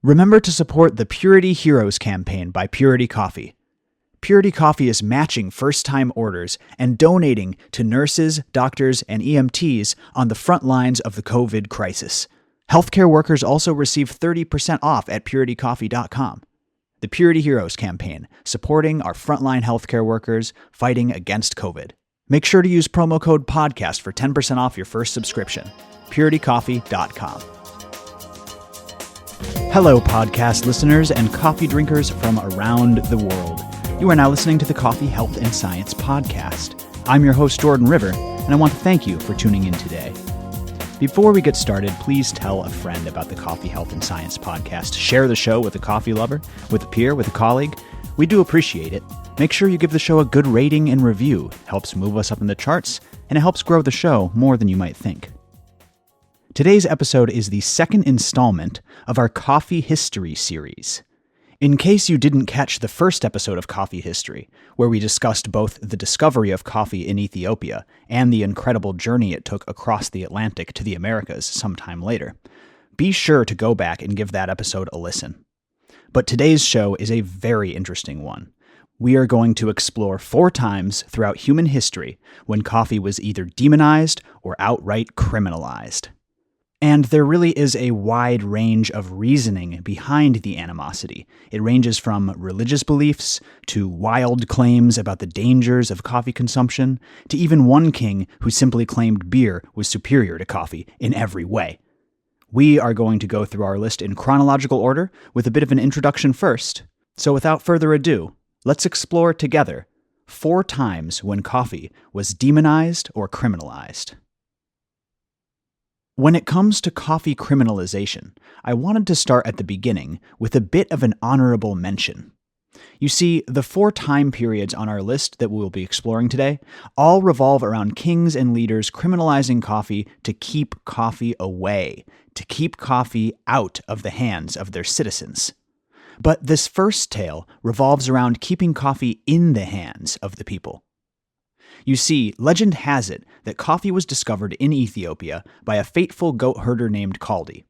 Remember to support the Purity Heroes campaign by Purity Coffee. Purity Coffee is matching first-time orders and donating to nurses, doctors, and EMTs on the front lines of the COVID crisis. Healthcare workers also receive 30% off at puritycoffee.com. The Purity Heroes campaign, supporting our frontline healthcare workers fighting against COVID. Make sure to use promo code PODCAST for 10% off your first subscription. puritycoffee.com. Hello, podcast listeners and coffee drinkers from around the world. You are now listening to the Coffee, Health, and Science podcast. I'm your host, Jordan River, and I want to thank you for tuning in today. Before we get started, please tell a friend about the Coffee, Health, and Science podcast. Share the show with a coffee lover, with a peer, with a colleague. We do appreciate it. Make sure you give the show a good rating and review. It helps move us up in the charts, and it helps grow the show more than you might think. Today's episode is the second installment of our Coffee History series. In case you didn't catch the first episode of Coffee History, where we discussed both the discovery of coffee in Ethiopia and the incredible journey it took across the Atlantic to the Americas sometime later, be sure to go back and give that episode a listen. But today's show is a very interesting one. We are going to explore 4 times throughout human history when coffee was either demonized or outright criminalized. And there really is a wide range of reasoning behind the animosity. It ranges from religious beliefs to wild claims about the dangers of coffee consumption to even one king who simply claimed beer was superior to coffee in every way. We are going to go through our list in chronological order with a bit of an introduction first. So without further ado, let's explore together 4 times when coffee was demonized or criminalized. When it comes to coffee criminalization, I wanted to start at the beginning with a bit of an honorable mention. You see, the 4 time periods on our list that we will be exploring today all revolve around kings and leaders criminalizing coffee to keep coffee away, to keep coffee out of the hands of their citizens. But this first tale revolves around keeping coffee in the hands of the people. You see, legend has it that coffee was discovered in Ethiopia by a fateful goat herder named Kaldi.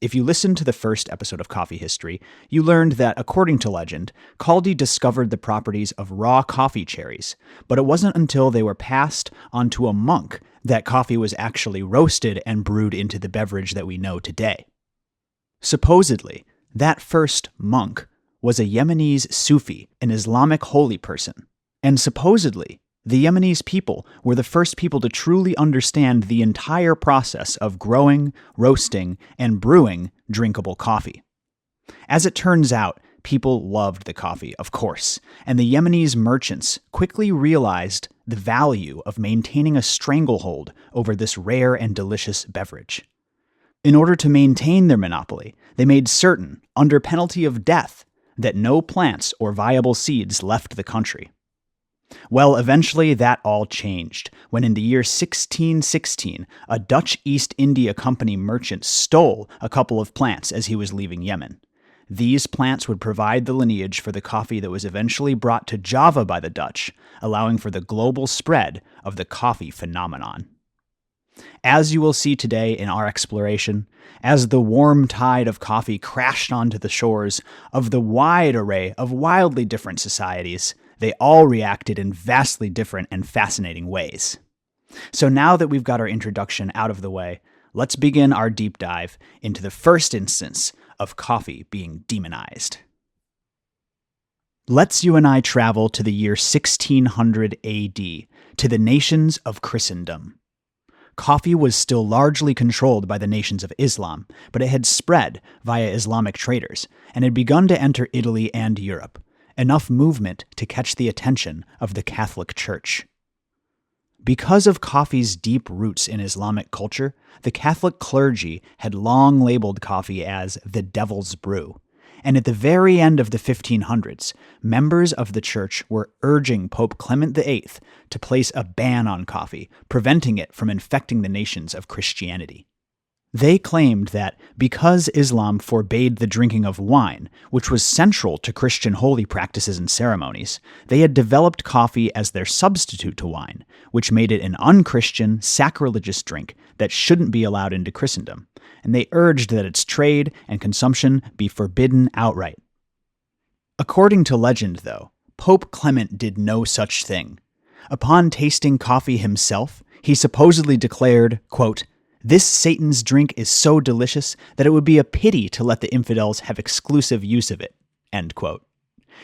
If you listened to the first episode of Coffee History, you learned that, according to legend, Kaldi discovered the properties of raw coffee cherries, but it wasn't until they were passed on to a monk that coffee was actually roasted and brewed into the beverage that we know today. Supposedly, that first monk was a Yemenese Sufi, an Islamic holy person, and supposedly, the Yemenese people were the first people to truly understand the entire process of growing, roasting, and brewing drinkable coffee. As it turns out, people loved the coffee, of course, and the Yemenese merchants quickly realized the value of maintaining a stranglehold over this rare and delicious beverage. In order to maintain their monopoly, they made certain, under penalty of death, that no plants or viable seeds left the country. Well, eventually that all changed when in the year 1616, a Dutch East India Company merchant stole a couple of plants as he was leaving Yemen. These plants would provide the lineage for the coffee that was eventually brought to Java by the Dutch, allowing for the global spread of the coffee phenomenon. As you will see today in our exploration, as the warm tide of coffee crashed onto the shores of the wide array of wildly different societies, they all reacted in vastly different and fascinating ways. So now that we've got our introduction out of the way, let's begin our deep dive into the first instance of coffee being demonized. Let's you and I travel to the year 1600 AD, to the nations of Christendom. Coffee was still largely controlled by the nations of Islam, but it had spread via Islamic traders and had begun to enter Italy and Europe. Enough movement to catch the attention of the Catholic Church. Because of coffee's deep roots in Islamic culture, the Catholic clergy had long labeled coffee as the devil's brew, and at the very end of the 1500s, members of the church were urging Pope Clement VIII to place a ban on coffee, preventing it from infecting the nations of Christianity. They claimed that because Islam forbade the drinking of wine, which was central to Christian holy practices and ceremonies, they had developed coffee as their substitute to wine, which made it an unchristian, sacrilegious drink that shouldn't be allowed into Christendom, and they urged that its trade and consumption be forbidden outright. According to legend, though, Pope Clement did no such thing. Upon tasting coffee himself, he supposedly declared, quote, "This Satan's drink is so delicious that it would be a pity to let the infidels have exclusive use of it," end quote.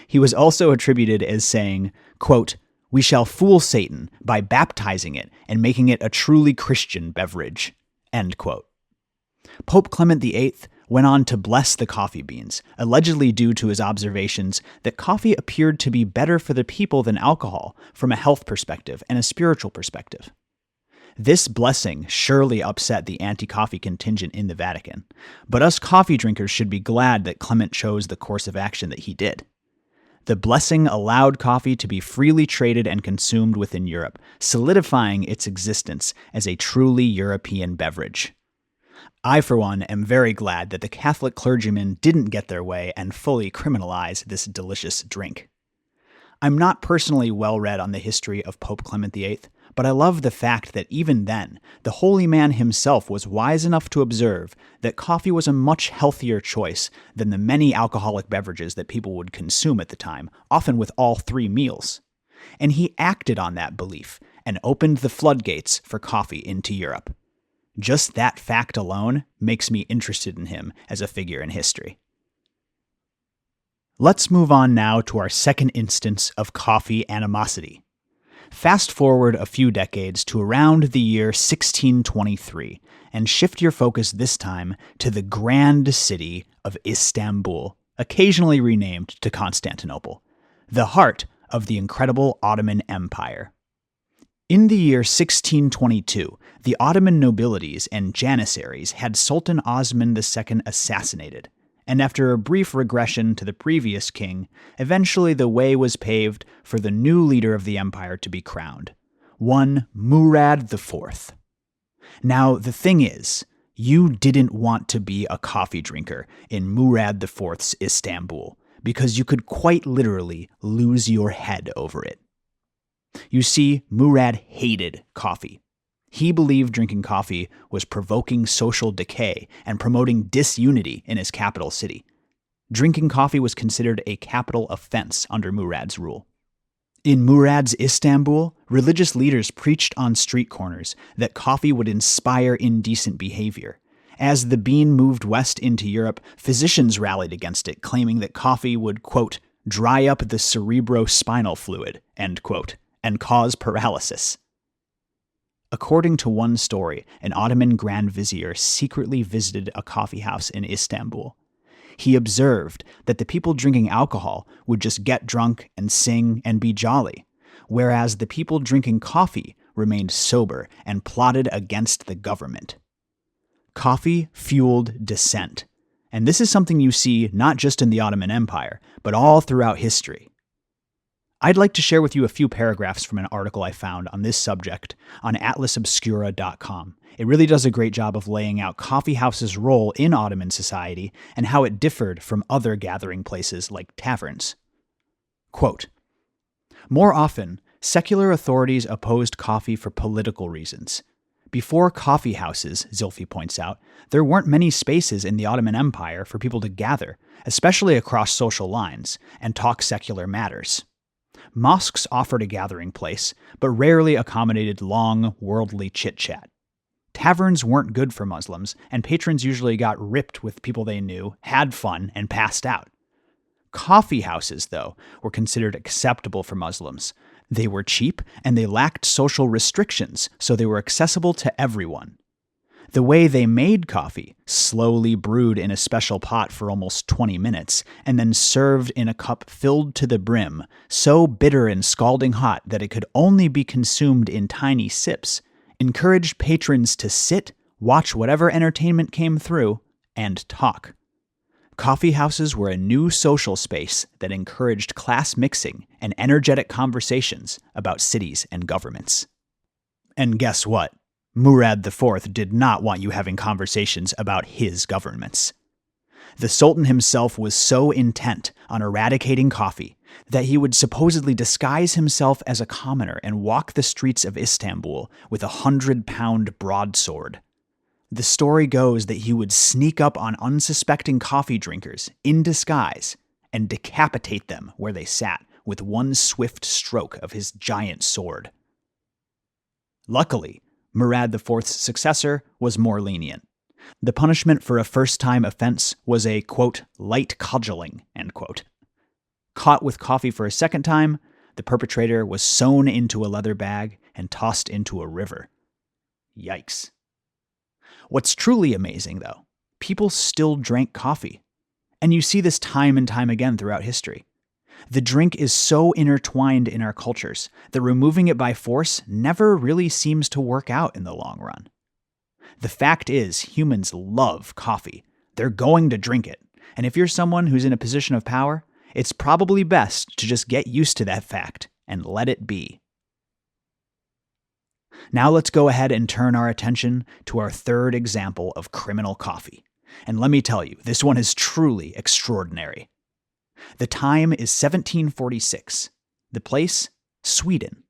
He was also attributed as saying, quote, "We shall fool Satan by baptizing it and making it a truly Christian beverage," end quote. Pope Clement VIII went on to bless the coffee beans, allegedly due to his observations that coffee appeared to be better for the people than alcohol from a health perspective and a spiritual perspective. This blessing surely upset the anti-coffee contingent in the Vatican, but us coffee drinkers should be glad that Clement chose the course of action that he did. The blessing allowed coffee to be freely traded and consumed within Europe, solidifying its existence as a truly European beverage. I, for one, am very glad that the Catholic clergymen didn't get their way and fully criminalize this delicious drink. I'm not personally well read on the history of Pope Clement VIII, but I love the fact that even then, the holy man himself was wise enough to observe that coffee was a much healthier choice than the many alcoholic beverages that people would consume at the time, often with all 3 meals. And he acted on that belief and opened the floodgates for coffee into Europe. Just that fact alone makes me interested in him as a figure in history. Let's move on now to our second instance of coffee animosity. Fast forward a few decades to around the year 1623 and shift your focus this time to the grand city of Istanbul, occasionally renamed to Constantinople, the heart of the incredible Ottoman Empire. In the year 1622, the Ottoman nobilities and janissaries had Sultan Osman II assassinated, and after a brief regression to the previous king, eventually the way was paved for the new leader of the empire to be crowned, one Murad IV. Now, the thing is, you didn't want to be a coffee drinker in Murad IV's Istanbul, because you could quite literally lose your head over it. You see, Murad hated coffee. He believed drinking coffee was provoking social decay and promoting disunity in his capital city. Drinking coffee was considered a capital offense under Murad's rule. In Murad's Istanbul, religious leaders preached on street corners that coffee would inspire indecent behavior. As the bean moved west into Europe, physicians rallied against it, claiming that coffee would, quote, "dry up the cerebrospinal fluid," end quote, and cause paralysis. According to one story, an Ottoman Grand Vizier secretly visited a coffee house in Istanbul. He observed that the people drinking alcohol would just get drunk and sing and be jolly, whereas the people drinking coffee remained sober and plotted against the government. Coffee fueled dissent, and this is something you see not just in the Ottoman Empire, but all throughout history. I'd like to share with you a few paragraphs from an article I found on this subject on atlasobscura.com. It really does a great job of laying out coffee houses' role in Ottoman society and how it differed from other gathering places like taverns. Quote, "More often, secular authorities opposed coffee for political reasons. Before coffee houses, Zilfi points out, there weren't many spaces in the Ottoman Empire for people to gather, especially across social lines, and talk secular matters. Mosques offered a gathering place, but rarely accommodated long, worldly chit-chat. Taverns weren't good for Muslims, and patrons usually got ripped with people they knew, had fun, and passed out. Coffee houses, though, were considered acceptable for Muslims. They were cheap, and they lacked social restrictions, so they were accessible to everyone. The way they made coffee, slowly brewed in a special pot for almost 20 minutes, and then served in a cup filled to the brim, so bitter and scalding hot that it could only be consumed in tiny sips, encouraged patrons to sit, watch whatever entertainment came through, and talk. Coffee houses were a new social space that encouraged class mixing and energetic conversations about cities and governments." And guess what? Murad IV did not want you having conversations about his governments. The Sultan himself was so intent on eradicating coffee that he would supposedly disguise himself as a commoner and walk the streets of Istanbul with a 100-pound broadsword. The story goes that he would sneak up on unsuspecting coffee drinkers in disguise and decapitate them where they sat with one swift stroke of his giant sword. Luckily, Murad IV's successor was more lenient. The punishment for a first-time offense was a, quote, light cudgeling, end quote. Caught with coffee for a second time, the perpetrator was sewn into a leather bag and tossed into a river. Yikes. What's truly amazing, though, people still drank coffee. And you see this time and time again throughout history. The drink is so intertwined in our cultures that removing it by force never really seems to work out in the long run. The fact is, humans love coffee. They're going to drink it. And if you're someone who's in a position of power, it's probably best to just get used to that fact and let it be. Now let's go ahead and turn our attention to our third example of criminal coffee. And let me tell you, this one is truly extraordinary. The time is 1746. The place, Sweden.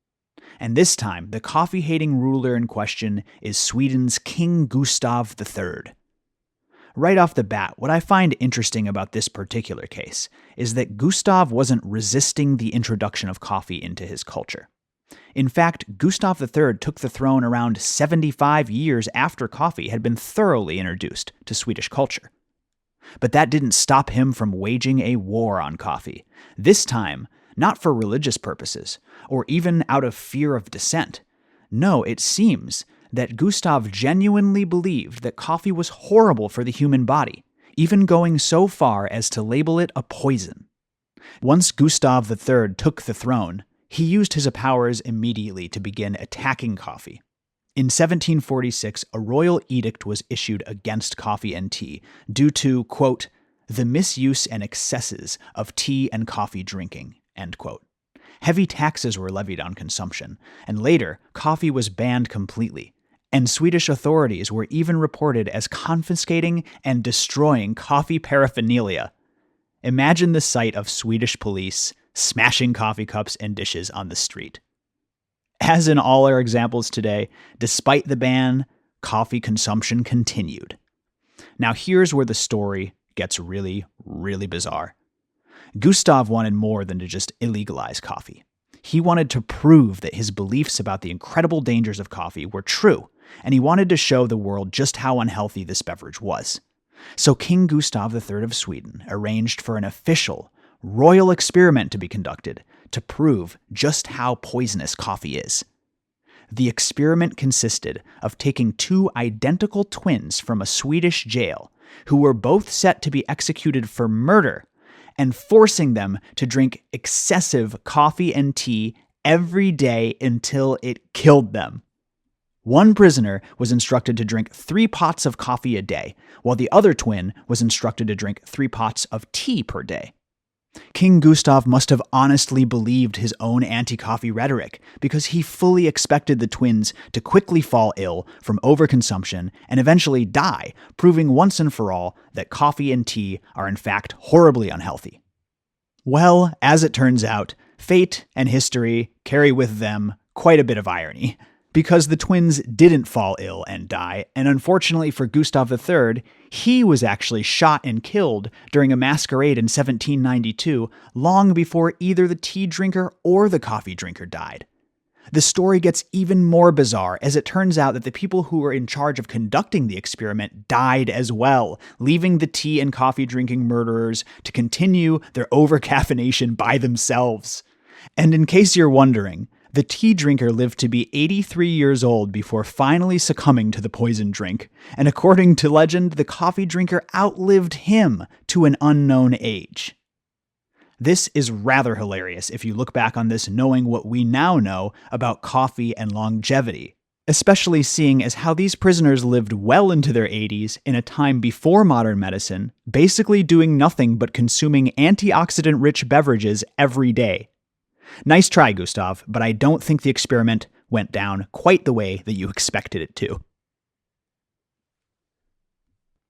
And this time, the coffee-hating ruler in question is Sweden's King Gustav III. Right off the bat, what I find interesting about this particular case is that Gustav wasn't resisting the introduction of coffee into his culture. In fact, Gustav III took the throne around 75 years after coffee had been thoroughly introduced to Swedish culture. But that didn't stop him from waging a war on coffee, this time not for religious purposes, or even out of fear of dissent. No, it seems that Gustav genuinely believed that coffee was horrible for the human body, even going so far as to label it a poison. Once Gustav III took the throne, he used his powers immediately to begin attacking coffee. In 1746, a royal edict was issued against coffee and tea due to, quote, the misuse and excesses of tea and coffee drinking, end quote. Heavy taxes were levied on consumption, and later, coffee was banned completely, and Swedish authorities were even reported as confiscating and destroying coffee paraphernalia. Imagine the sight of Swedish police smashing coffee cups and dishes on the street. As in all our examples today, despite the ban, coffee consumption continued. Now here's where the story gets really, really bizarre. Gustav wanted more than to just illegalize coffee. He wanted to prove that his beliefs about the incredible dangers of coffee were true, and he wanted to show the world just how unhealthy this beverage was. So King Gustav III of Sweden arranged for an official, royal experiment to be conducted to prove just how poisonous coffee is. The experiment consisted of taking two identical twins from a Swedish jail who were both set to be executed for murder and forcing them to drink excessive coffee and tea every day until it killed them. One prisoner was instructed to drink 3 pots of coffee a day, while the other twin was instructed to drink 3 pots of tea per day. King Gustav must have honestly believed his own anti-coffee rhetoric because he fully expected the twins to quickly fall ill from overconsumption and eventually die, proving once and for all that coffee and tea are in fact horribly unhealthy. Well, as it turns out, fate and history carry with them quite a bit of irony, because the twins didn't fall ill and die, and unfortunately for Gustav III, he was actually shot and killed during a masquerade in 1792, long before either the tea drinker or the coffee drinker died. The story gets even more bizarre as it turns out that the people who were in charge of conducting the experiment died as well, leaving the tea and coffee drinking murderers to continue their over-caffeination by themselves. And in case you're wondering, the tea drinker lived to be 83 years old before finally succumbing to the poison drink, and according to legend, the coffee drinker outlived him to an unknown age. This is rather hilarious if you look back on this knowing what we now know about coffee and longevity, especially seeing as how these prisoners lived well into their 80s in a time before modern medicine, basically doing nothing but consuming antioxidant-rich beverages every day. Nice try, Gustav, but I don't think the experiment went down quite the way that you expected it to.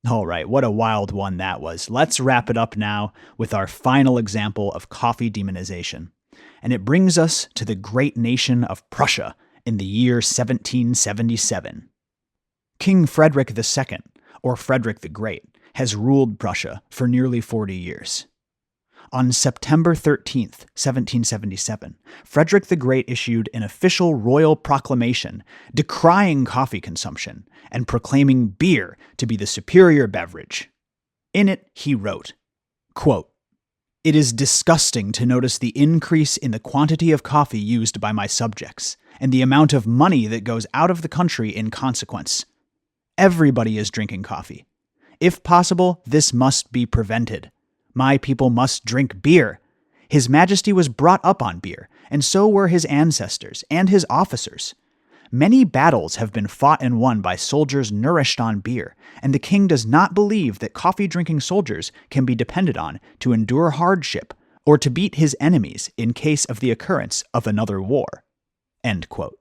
All right, what a wild one that was. Let's wrap it up now with our final example of coffee demonization. And it brings us to the great nation of Prussia in the year 1777. King Frederick II, or Frederick the Great, has ruled Prussia for nearly 40 years. On September 13th, 1777, Frederick the Great issued an official royal proclamation decrying coffee consumption and proclaiming beer to be the superior beverage. In it, he wrote, quote, "It is disgusting to notice the increase in the quantity of coffee used by my subjects, and the amount of money that goes out of the country in consequence. Everybody is drinking coffee. If possible, this must be prevented. My people must drink beer. His Majesty was brought up on beer, and so were his ancestors and his officers. Many battles have been fought and won by soldiers nourished on beer, and the king does not believe that coffee-drinking soldiers can be depended on to endure hardship or to beat his enemies in case of the occurrence of another war." End quote.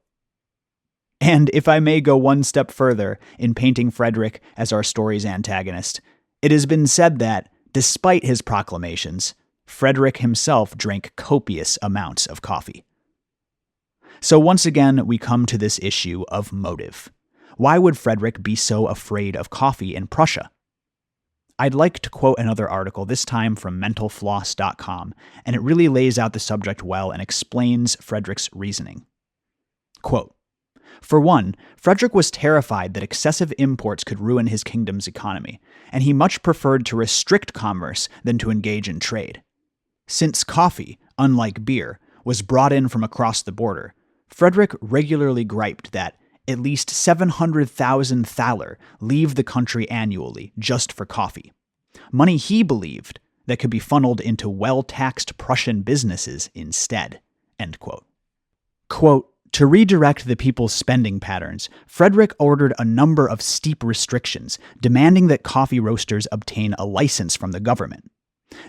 And if I may go one step further in painting Frederick as our story's antagonist, it has been said that, despite his proclamations, Frederick himself drank copious amounts of coffee. So once again, we come to this issue of motive. Why would Frederick be so afraid of coffee in Prussia? I'd like to quote another article, this time from mentalfloss.com, and it really lays out the subject well and explains Frederick's reasoning. Quote, "For one, Frederick was terrified that excessive imports could ruin his kingdom's economy, and he much preferred to restrict commerce than to engage in trade. Since coffee, unlike beer, was brought in from across the border, Frederick regularly griped that at least 700,000 thaler leave the country annually just for coffee, money he believed that could be funneled into well-taxed Prussian businesses instead." End quote. Quote, "To redirect the people's spending patterns, Frederick ordered a number of steep restrictions, demanding that coffee roasters obtain a license from the government.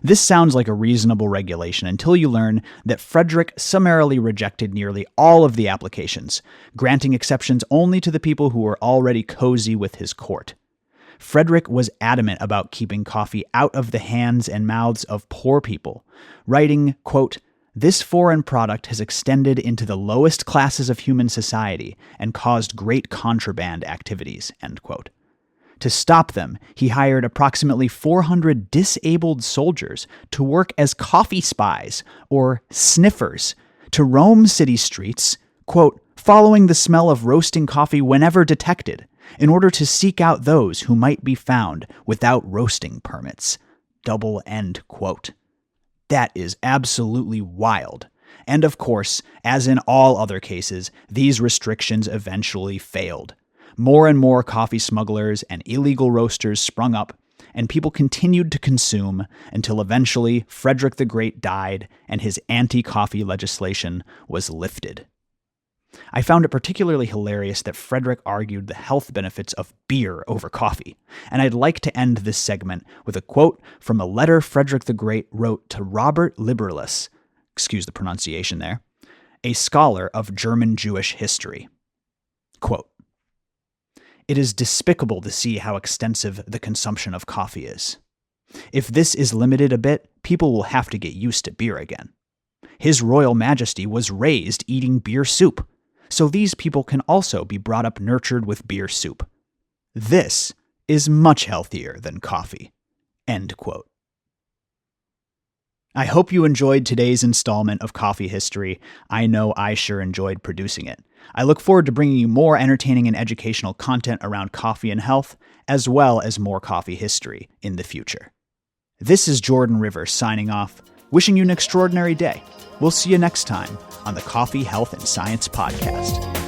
This sounds like a reasonable regulation until you learn that Frederick summarily rejected nearly all of the applications, granting exceptions only to the people who were already cozy with his court. Frederick was adamant about keeping coffee out of the hands and mouths of poor people, writing, quote, 'This foreign product has extended into the lowest classes of human society and caused great contraband activities,' end quote. To stop them, he hired approximately 400 disabled soldiers to work as coffee spies, or sniffers, to roam city streets, quote, 'following the smell of roasting coffee whenever detected, in order to seek out those who might be found without roasting permits,' end quote. That is absolutely wild. And of course, as in all other cases, these restrictions eventually failed. More and more coffee smugglers and illegal roasters sprung up, and people continued to consume until eventually Frederick the Great died and his anti-coffee legislation was lifted. I found it particularly hilarious that Frederick argued the health benefits of beer over coffee, and I'd like to end this segment with a quote from a letter Frederick the Great wrote to Robert Liberalus, excuse the pronunciation there, a scholar of German Jewish history. Quote, "It is despicable to see how extensive the consumption of coffee is. If this is limited a bit, people will have to get used to beer again. His Royal Majesty was raised eating beer soup, so these people can also be brought up nurtured with beer soup. This is much healthier than coffee." End quote. I hope you enjoyed today's installment of Coffee History. I know I sure enjoyed producing it. I look forward to bringing you more entertaining and educational content around coffee and health, as well as more coffee history in the future. This is Jordan Rivers signing off, wishing you an extraordinary day. We'll see you next time on the Coffee, Health, and Science Podcast.